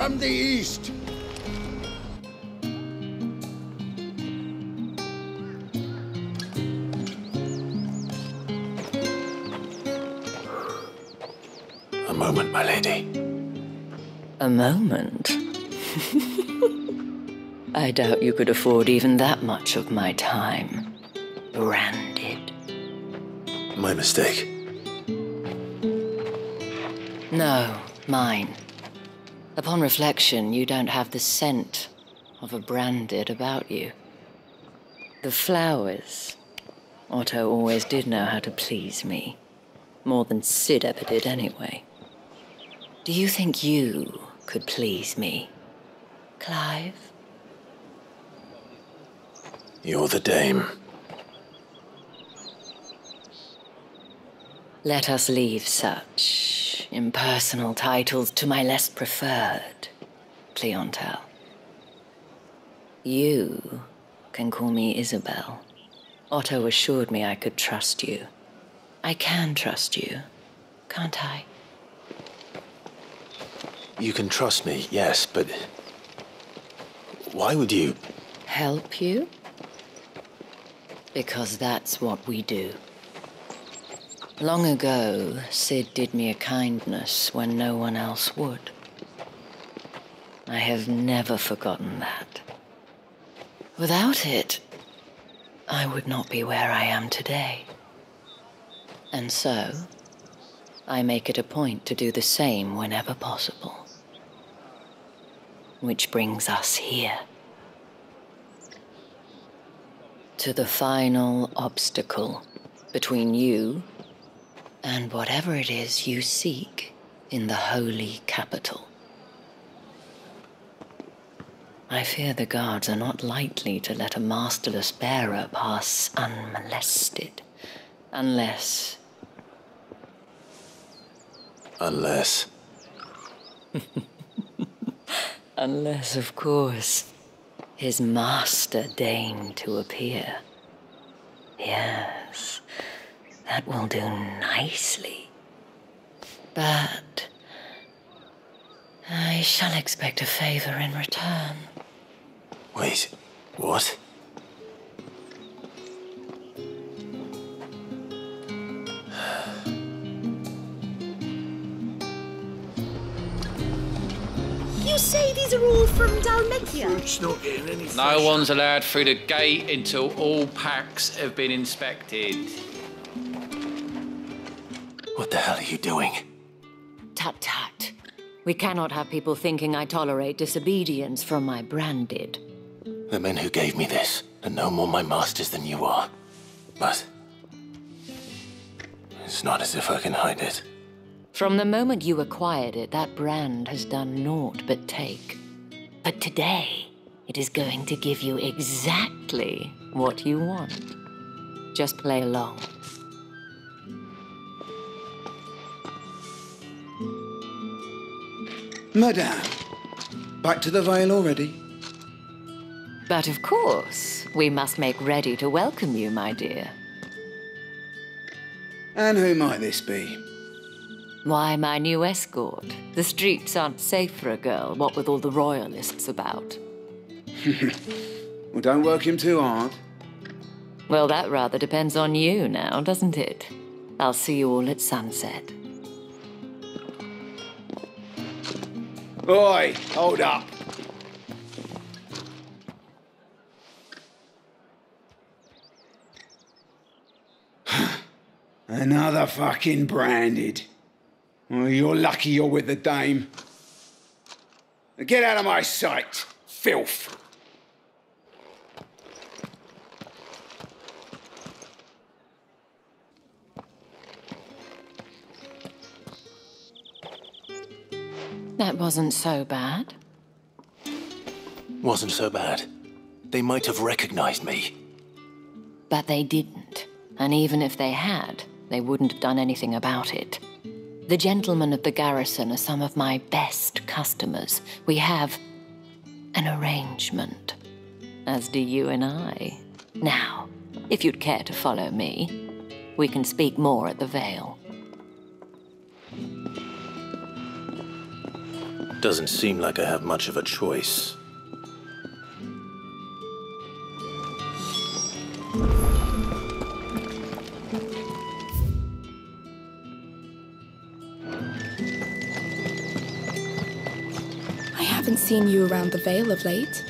from the east. A moment, my lady. A moment? I doubt you could afford even that much of my time. Branded. My mistake. No, mine. Upon reflection, you don't have the scent of a branded about you. The flowers. Otto always did know how to please me. More than Sid ever did anyway. Do you think you could please me, Clive? You're the dame. Let us leave such impersonal titles to my less preferred clientele. You can call me Isabel. Otto assured me I could trust you. I can trust you, can't I? You can trust me, yes, but why would you? Help you? Because that's what we do. Long ago, Sid did me a kindness when no one else would. I have never forgotten that. Without it, I would not be where I am today. And so, I make it a point to do the same whenever possible. Which brings us here. To the final obstacle between you and whatever it is you seek in the holy capital. I fear the guards are not likely to let a masterless bearer pass unmolested, unless... Unless... Unless, of course, his master deigned to appear. Yes, that will do nicely. But I shall expect a favor in return. Wait, what? You say these are all from Dalmatia? Fruit's not getting any No fresher. one's allowed through the gate until all packs have been inspected. What the hell are you doing? Tut tut. We cannot have people thinking I tolerate disobedience from my branded. The men who gave me this are no more my masters than you are. But it's not as if I can hide it. From the moment you acquired it, that brand has done naught but take. But today, it is going to give you exactly what you want. Just play along. Madame, back to the Vale already? But of course, we must make ready to welcome you, my dear. And who might this be? Why, my new escort. The streets aren't safe for a girl, what with all the royalists about. Well, don't work him too hard. Well, that rather depends on you now, doesn't it? I'll see you all at sunset. Oi, hold up. Another fucking branded. Well, you're lucky you're with the dame. Now get out of my sight, filth. That wasn't so bad. Wasn't so bad. They might have recognized me. But they didn't. And even if they had, they wouldn't have done anything about it. The gentlemen of the garrison are some of my best customers. We have an arrangement, as do you and I. Now, if you'd care to follow me, we can speak more at the Vale. Doesn't seem like I have much of a choice. I haven't seen you around the Vale of late.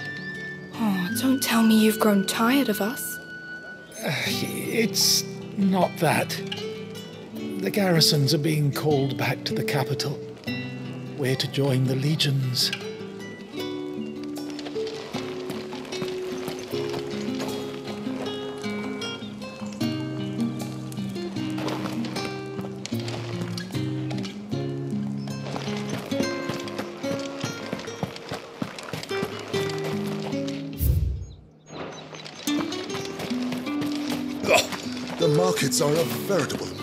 Oh, don't tell me you've grown tired of us. It's not that. The garrisons are being called back to the capital. We're to join the legions. The markets are a veritable mill.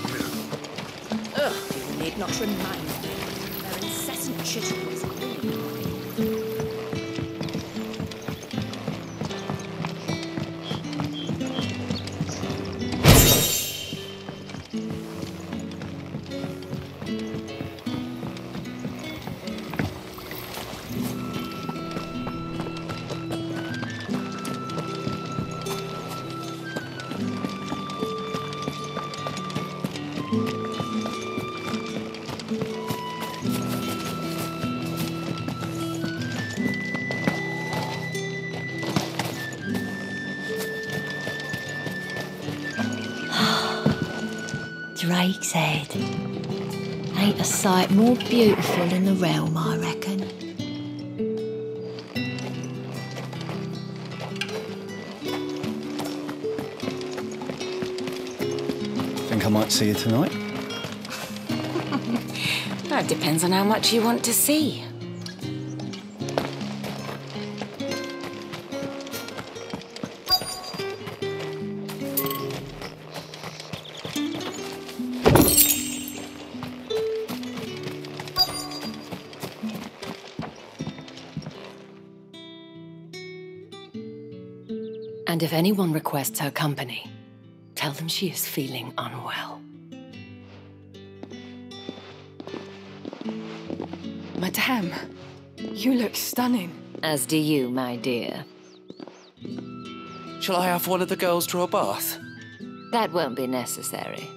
Ugh, you need not remind me. Their incessant chittering is annoying. Drake's Head. Ain't a sight more beautiful in the realm, I reckon. Think I might see you tonight? That depends on how much you want to see. And if anyone requests her company, tell them she is feeling unwell. Madame, you look stunning. As do you, my dear. Shall I have one of the girls draw a bath? That won't be necessary.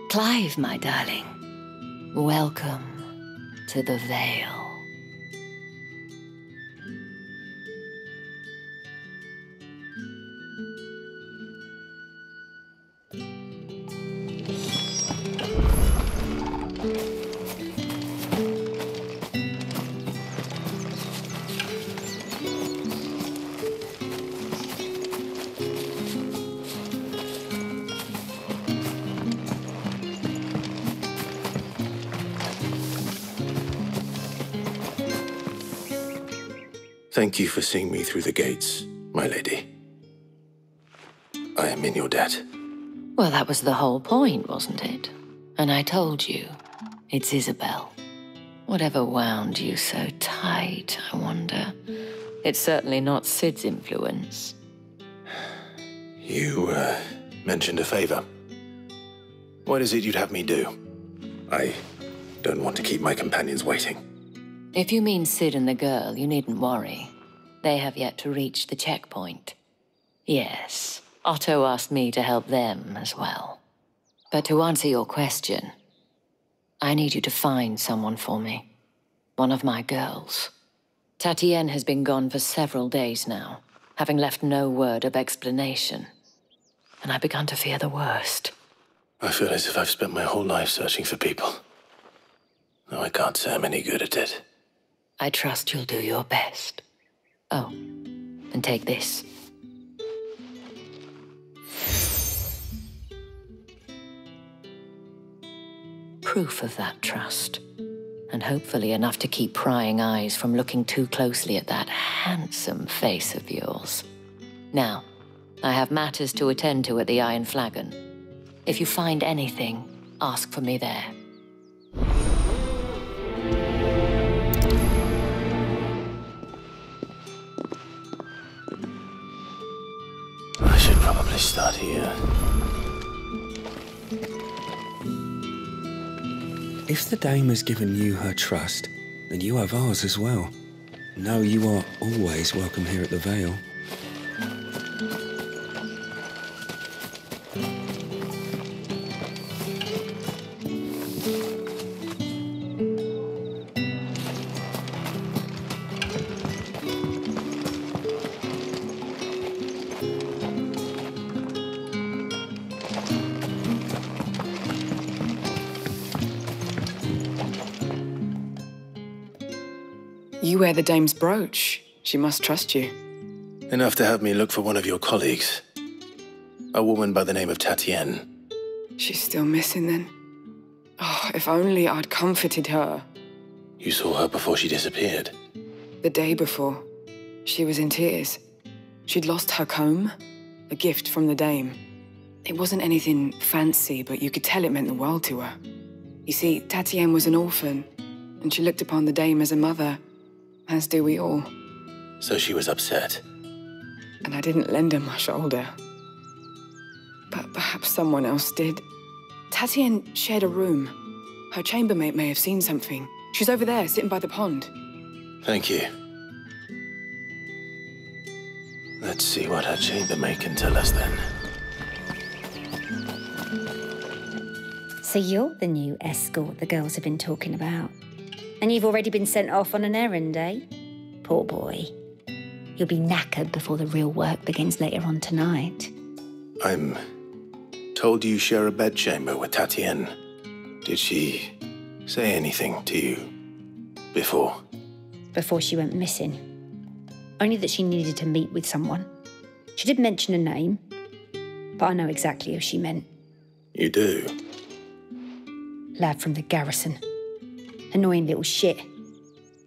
Clive, my darling, welcome to the Vale. Thank you for seeing me through the gates, my lady. I am in your debt. Well, that was the whole point, wasn't it? And I told you, it's Isabel. Whatever wound you so tight, I wonder. It's certainly not Sid's influence. You, mentioned a favor. What is it you'd have me do? I don't want to keep my companions waiting. If you mean Sid and the girl, you needn't worry. They have yet to reach the checkpoint. Yes, Otto asked me to help them as well. But to answer your question, I need you to find someone for me. One of my girls. Tatienne has been gone for several days now, having left no word of explanation. And I've begun to fear the worst. I feel as if I've spent my whole life searching for people. Though I can't say I'm any good at it. I trust you'll do your best. Oh, and take this. Proof of that trust. And hopefully enough to keep prying eyes from looking too closely at that handsome face of yours. Now, I have matters to attend to at the Iron Flagon. If you find anything, ask for me there. I should probably start here. If the dame has given you her trust, then you have ours as well. Know you are always welcome here at the Vale. You wear the dame's brooch. She must trust you. Enough to have me look for one of your colleagues. A woman by the name of Tatienne. She's still missing then. Oh, if only I'd comforted her. You saw her before she disappeared? The day before. She was in tears. She'd lost her comb, a gift from the dame. It wasn't anything fancy, but you could tell it meant the world to her. You see, Tatienne was an orphan, and she looked upon the dame as a mother, as do we all. So she was upset. And I didn't lend her my shoulder. But perhaps someone else did. Tatienne shared a room. Her chambermaid may have seen something. She's over there, sitting by the pond. Thank you. Let's see what her chambermaid can tell us then. So you're the new escort the girls have been talking about. And you've already been sent off on an errand, eh? Poor boy. You'll be knackered before the real work begins later on tonight. I'm told you share a bedchamber with Tatienne. Did she say anything to you before? Before she went missing. Only that she needed to meet with someone. She did mention a name, but I know exactly who she meant. You do? Lad from the garrison. Annoying little shit.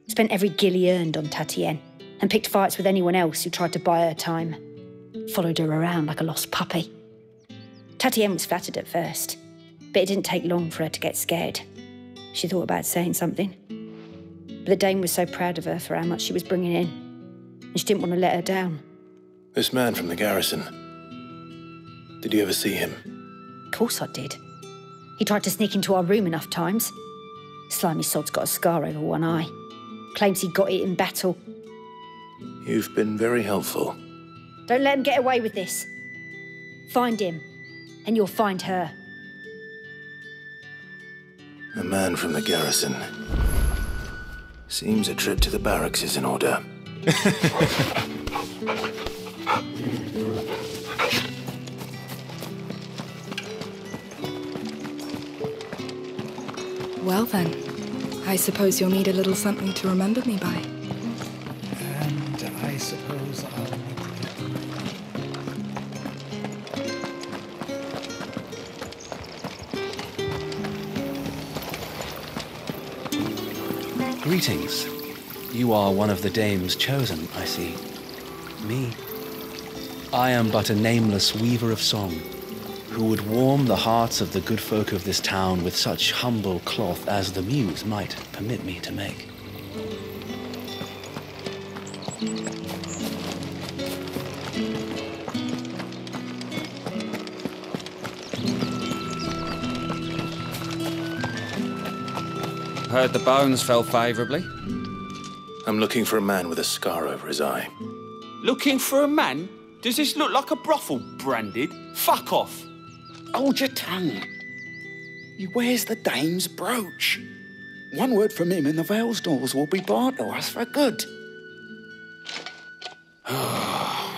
Spent every guil he earned on Tatienne and picked fights with anyone else who tried to buy her time. Followed her around like a lost puppy. Tatienne was flattered at first, but it didn't take long for her to get scared. She thought about saying something. But the dame was so proud of her for how much she was bringing in, and she didn't want to let her down. This man from the garrison. Did you ever see him? Of course I did. He tried to sneak into our room enough times. Slimy sod's got a scar over one eye. Claims he got it in battle. You've been very helpful. Don't let him get away with this. Find him, and you'll find her. A man from the garrison. Seems a trip to the barracks is in order. Well then, I suppose you'll need a little something to remember me by. And I suppose I'll need Greetings. You are one of the dames chosen, I see. Me. I am but a nameless weaver of song, who would warm the hearts of the good folk of this town with such humble cloth as the muse might permit me to make. Heard the bones fell favourably. I'm looking for a man with a scar over his eye. Looking for a man? Does this look like a brothel, Branded? Fuck off. Hold your tongue. He wears the dame's brooch. One word from him and the Vale's doors will be barred to us for good.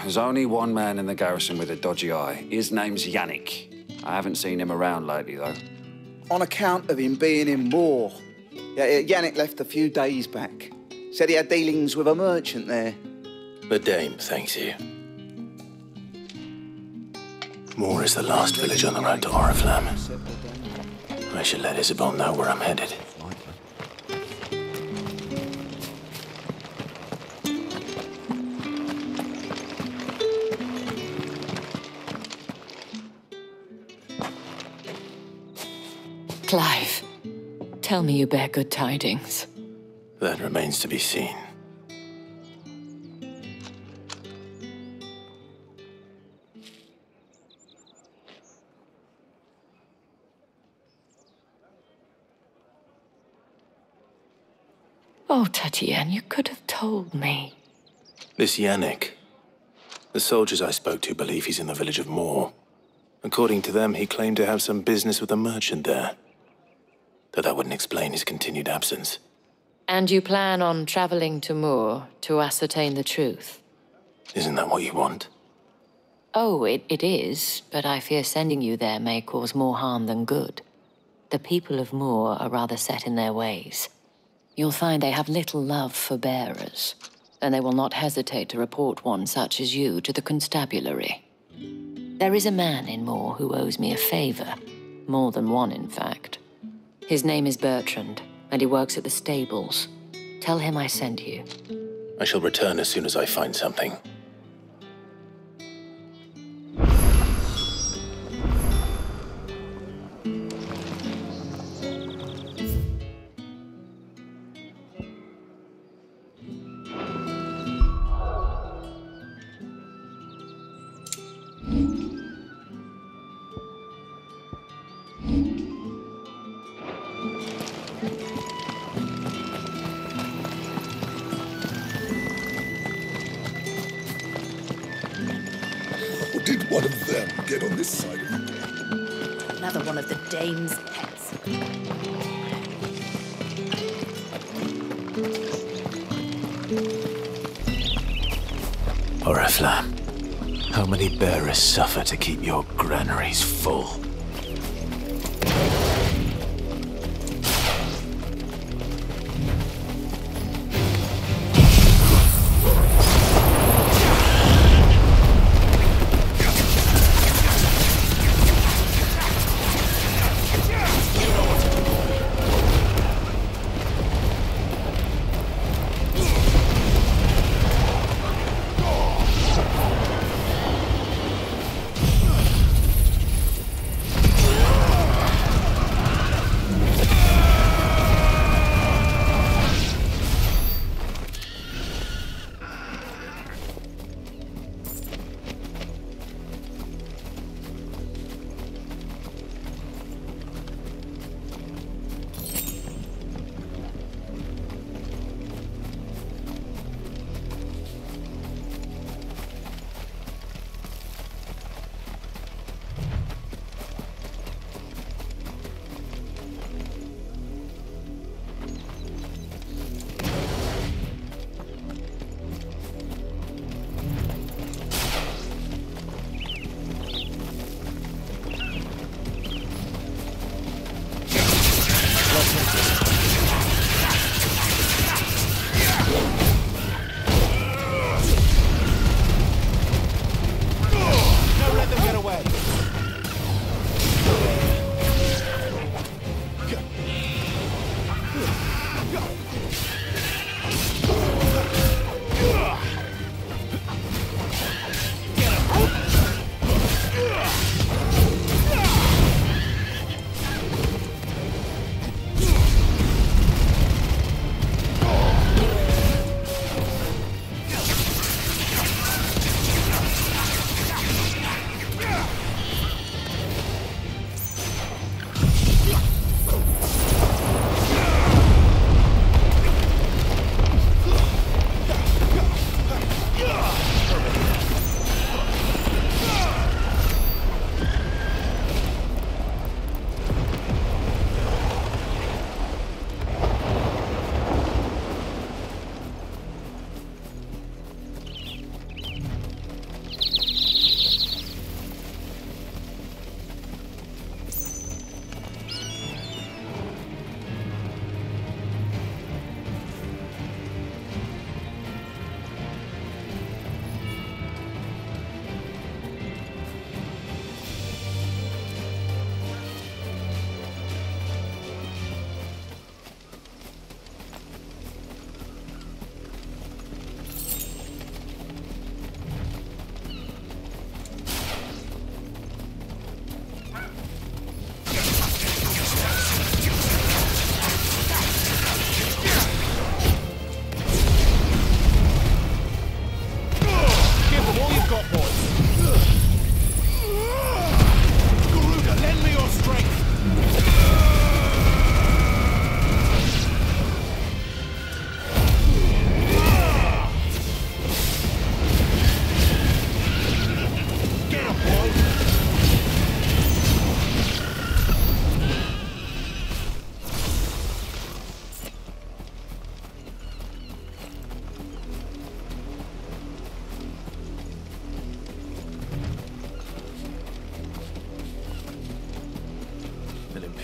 There's only one man in the garrison with a dodgy eye. His name's Yannick. I haven't seen him around lately, though. On account of him being in war. Yeah, Yannick left a few days back. Said he had dealings with a merchant there. The dame thanks you. Moor is the last village on the road to Oriflamme. I should let Isabel know where I'm headed. Clive, tell me you bear good tidings. That remains to be seen. Oh, Tatienne, you could have told me. This Yannick. The soldiers I spoke to believe he's in the village of Moor. According to them, he claimed to have some business with a merchant there. Though that wouldn't explain his continued absence. And you plan on traveling to Moor to ascertain the truth? Isn't that what you want? Oh, it is, but I fear sending you there may cause more harm than good. The people of Moor are rather set in their ways. You'll find they have little love for bearers, and they will not hesitate to report one such as you to the constabulary. There is a man in Moor who owes me a favor. More than one, in fact. His name is Bertrand, and he works at the stables. Tell him I sent you. I shall return as soon as I find something. Did one of them get on this side of the door? Another one of the dame's pets. Oriflamme, how many bearers suffer to keep your granaries full?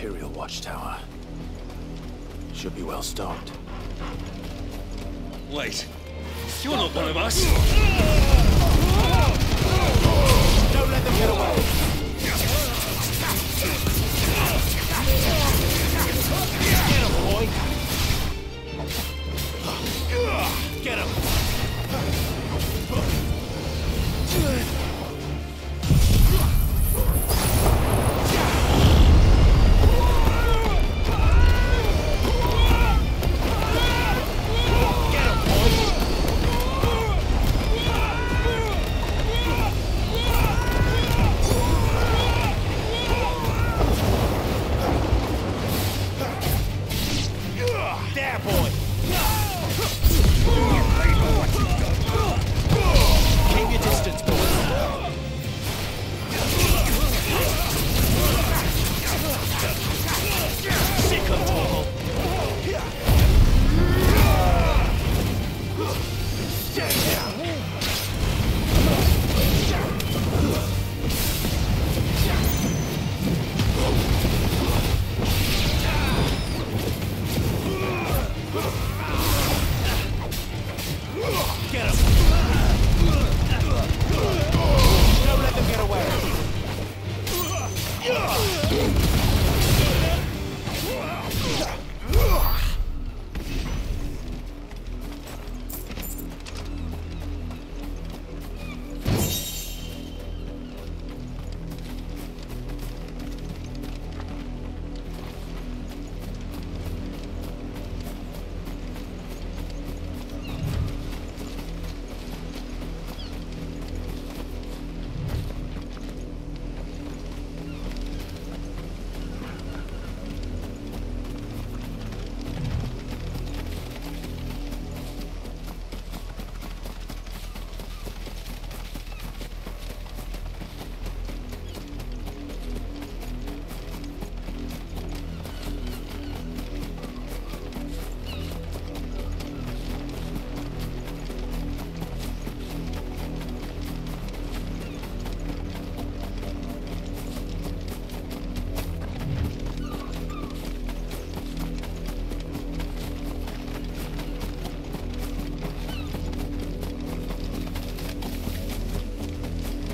Imperial Watchtower. Should be well stocked. Wait. You're not one of us! Don't let them get away! Get him, boy! Get him! There, boy! Keep your distance, boy. Sick of Torval. Get him! Don't let them get away!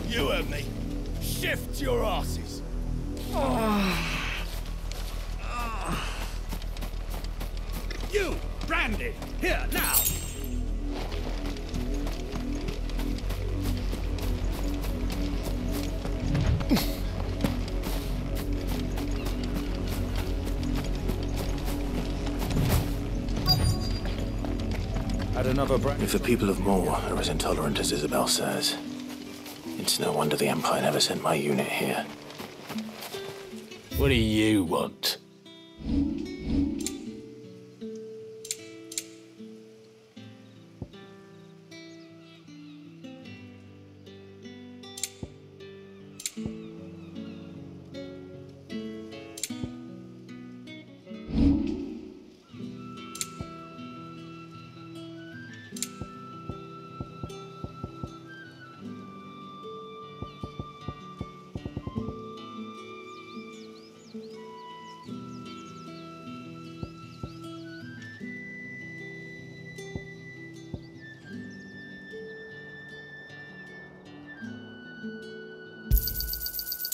You heard me. Shift your asses. You, Randy, here now. Had another break. If the people of Moor are as intolerant as Isabel says, it's no wonder the Empire never sent my unit here. What do you want?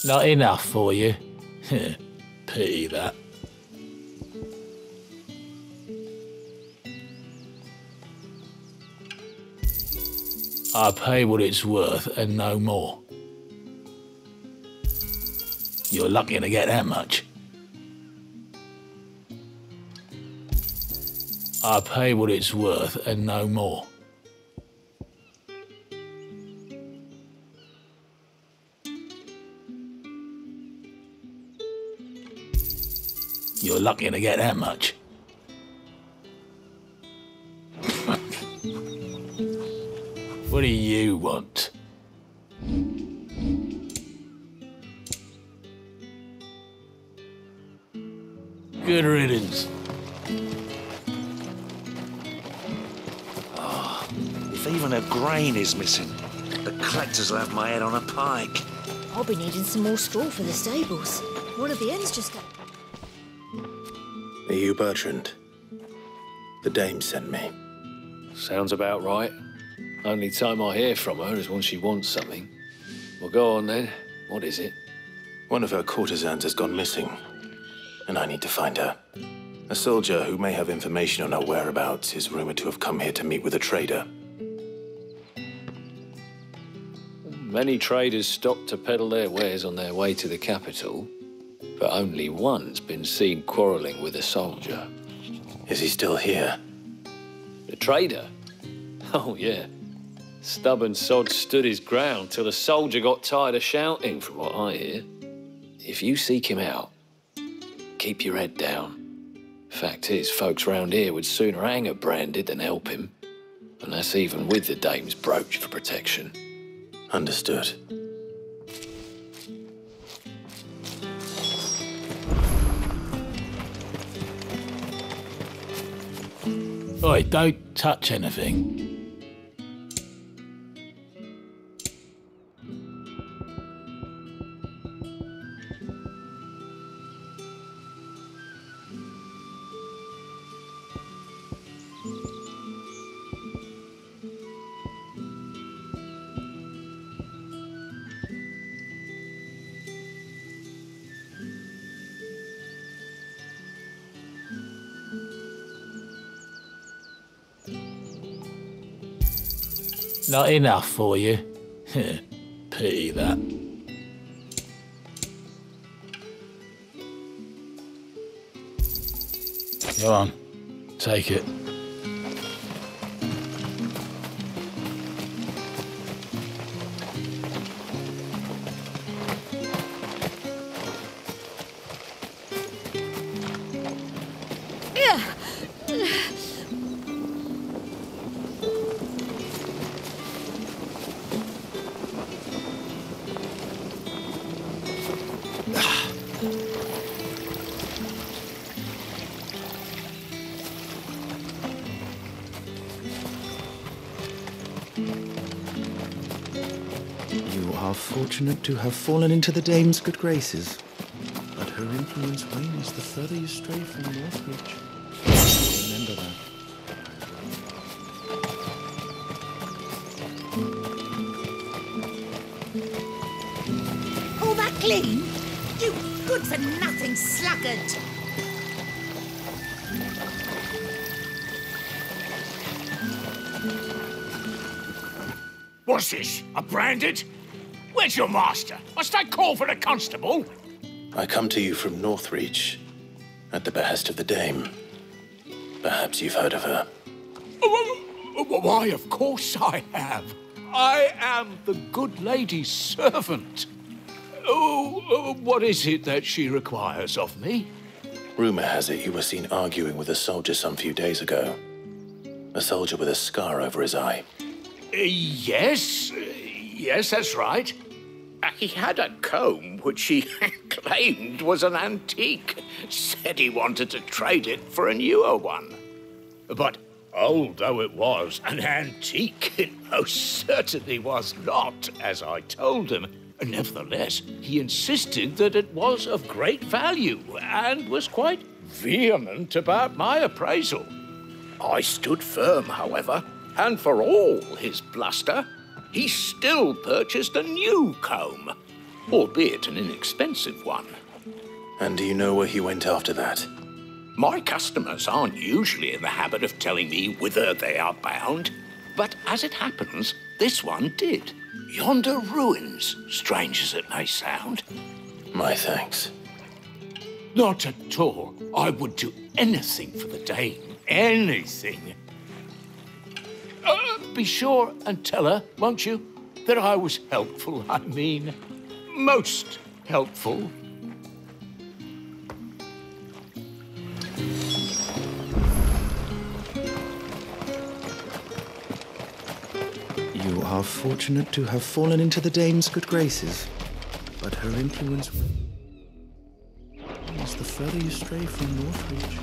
Not enough for you? Pity that. I pay what it's worth and no more. You're lucky to get that much. I pay what it's worth and no more. You're lucky to get that much. What do you want? Good riddance. Oh, if even a grain is missing, the collectors will have my head on a pike. I'll be needing some more straw for the stables. One of the ends just got... Are you Bertrand? The dame sent me. Sounds about right. Only time I hear from her is when she wants something. Well, go on then. What is it? One of her courtesans has gone missing, and I need to find her. A soldier who may have information on her whereabouts is rumored to have come here to meet with a trader. Many traders stop to peddle their wares on their way to the capital, but only one's been seen quarrelling with a soldier. Is he still here? The trader? Oh, yeah. Stubborn sod stood his ground till the soldier got tired of shouting, from what I hear. If you seek him out, keep your head down. Fact is, folks round here would sooner hang a branded than help him. And that's even with the dame's brooch for protection. Understood. Oi, don't touch anything. Not enough for you? Pity that. Go on, take it. You are fortunate to have fallen into the dame's good graces, but her influence wanes the further you stray from Northridge. Remember that. All that clean? You good-for-nothing sluggard! What's this? A branded? Where's your master? Must I call for the constable? I come to you from Northreach, at the behest of the dame. Perhaps you've heard of her. Why, of course I have. I am the good lady's servant. What is it that she requires of me? Rumor has it you were seen arguing with a soldier some few days ago. A soldier with a scar over his eye. Yes, that's right. He had a comb which he claimed was an antique. Said he wanted to trade it for a newer one. But old though it was, an antique it most certainly was not, as I told him. Nevertheless, he insisted that it was of great value and was quite vehement about my appraisal. I stood firm, however, and for all his bluster, he still purchased a new comb, albeit an inexpensive one. And do you know where he went after that? My customers aren't usually in the habit of telling me whither they are bound, but as it happens, this one did. Yonder ruins, strange as it may sound. My thanks. Not at all. I would do anything for the dame. Anything. Be sure and tell her, won't you, that I was helpful. I mean, most helpful. You are fortunate to have fallen into the dame's good graces, but her influence wanes the further you stray from Northridge.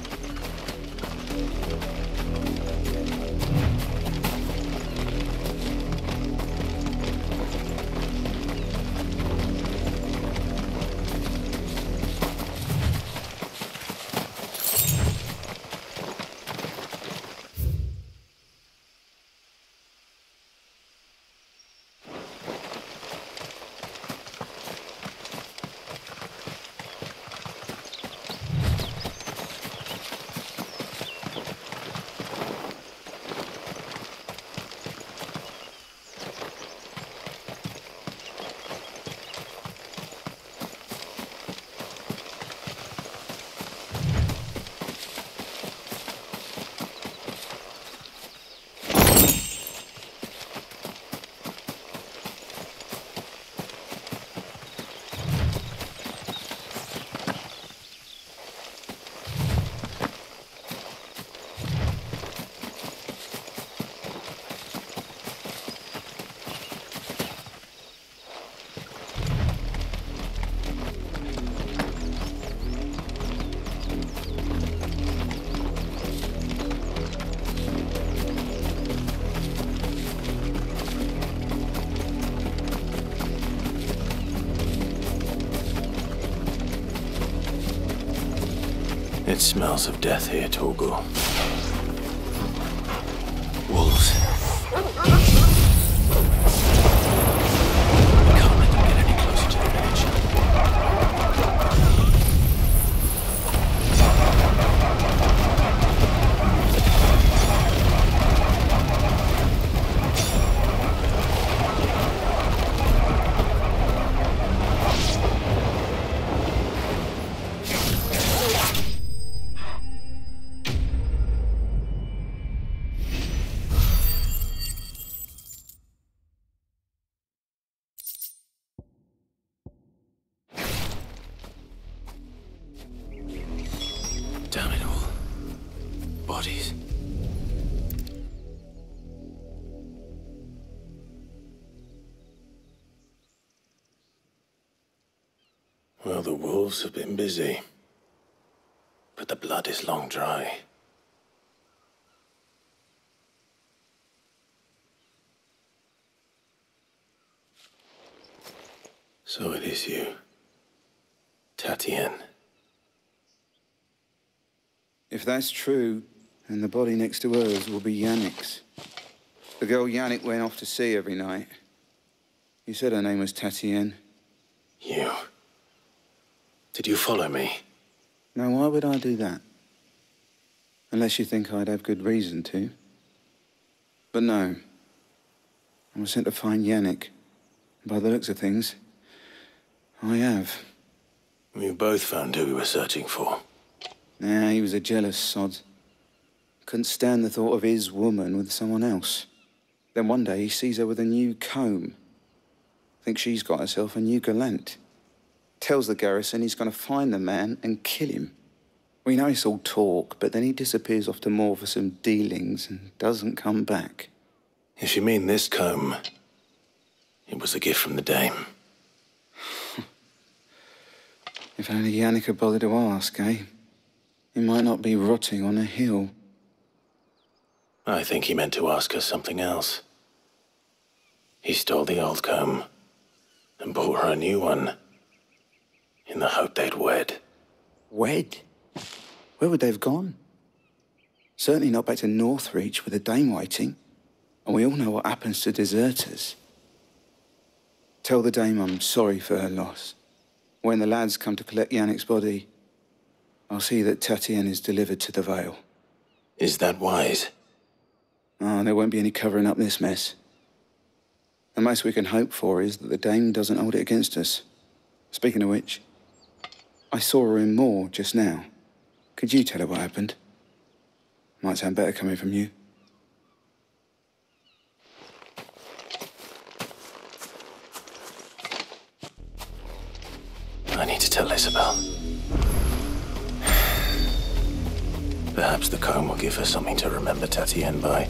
It smells of death here, Torgal. Wolves. We can't let them get any closer to the village. Damn it all. Bodies. Well, the wolves have been busy. But the blood is long dry. So it is you, Tatienne. If that's true, then the body next to hers will be Yannick's. The girl Yannick went off to see every night. You said her name was Tatienne. You? Did you follow me? Now, why would I do that? Unless you think I'd have good reason to. But no. I was sent to find Yannick. By the looks of things, I have. We both found who we were searching for. Nah, he was a jealous sod. Couldn't stand the thought of his woman with someone else. Then one day he sees her with a new comb. Thinks she's got herself a new gallant. Tells the garrison he's going to find the man and kill him. We know it's all talk, but then he disappears off to Moor for some dealings and doesn't come back. If you mean this comb, it was a gift from the dame. If only Yannick had bothered to ask, eh? He might not be rotting on a hill. I think he meant to ask her something else. He stole the old comb and bought her a new one in the hope they'd wed. Wed? Where would they have gone? Certainly not back to Northreach with the dame waiting. And we all know what happens to deserters. Tell the dame I'm sorry for her loss. When the lads come to collect Yannick's body, I'll see that Tatienne is delivered to the Vale. Is that wise? Oh, there won't be any covering up this mess. The most we can hope for is that the dame doesn't hold it against us. Speaking of which, I saw her in Moor just now. Could you tell her what happened? Might sound better coming from you. I need to tell Isabel. Perhaps the comb will give her something to remember Tatienne by.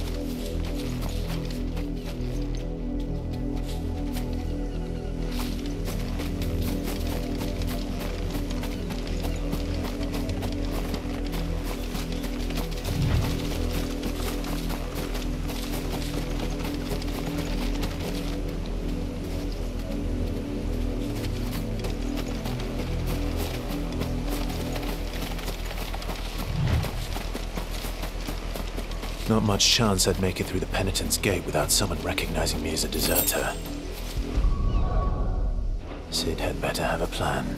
Not much chance I'd make it through the Penitent's Gate without someone recognizing me as a deserter. Sid had better have a plan.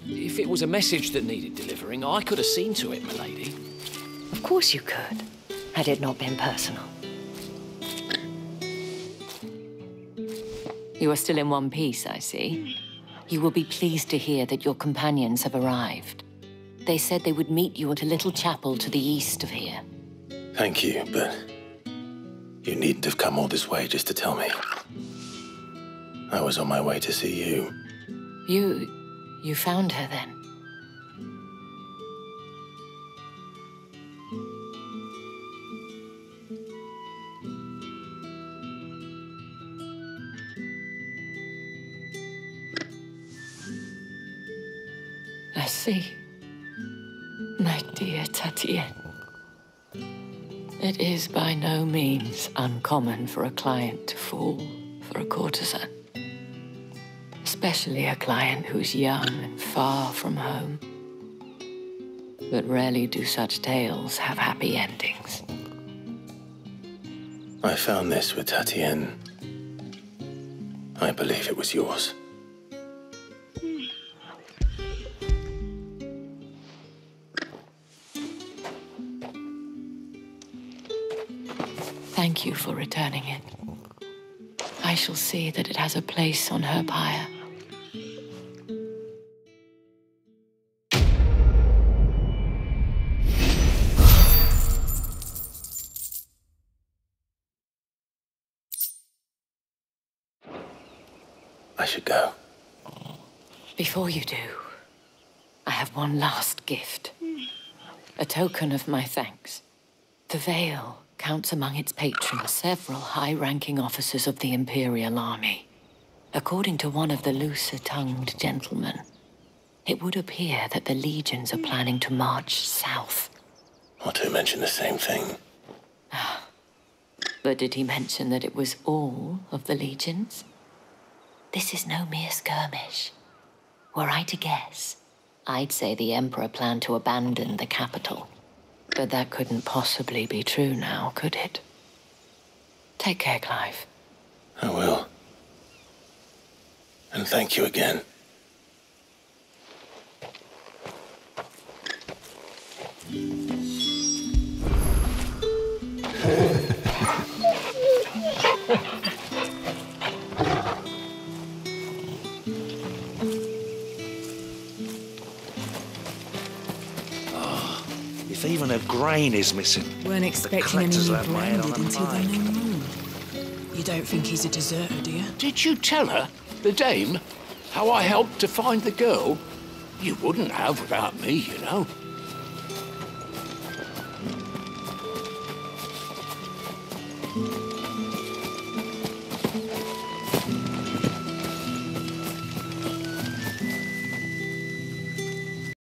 If it was a message that needed delivering, I could have seen to it, milady. Of course you could, had it not been personal. You are still in one piece, I see. You will be pleased to hear that your companions have arrived. They said they would meet you at a little chapel to the east of here. Thank you, but you needn't have come all this way just to tell me. I was on my way to see you. You found her then? I see. My dear Tatienne. It is by no means uncommon for a client to fall for a courtesan. Especially a client who's young and far from home. But rarely do such tales have happy endings. I found this with Tatienne. I believe it was yours. Thank you for returning it. I shall see that it has a place on her pyre. I should go. Before you do, I have one last gift. A token of my thanks. The Vale counts among its patrons several high-ranking officers of the Imperial Army. According to one of the looser-tongued gentlemen, it would appear that the legions are planning to march south. Otto mentioned the same thing. But did he mention that it was all of the legions? This is no mere skirmish. Were I to guess, I'd say the Emperor planned to abandon the capital. But that couldn't possibly be true now, could it? Take care, Clive. I will. And thank you again. If even a grain is missing. Weren't expecting any new branded until the new moon. You don't think he's a deserter, do you? Did you tell her, the dame, how I helped to find the girl? You wouldn't have without me, you know.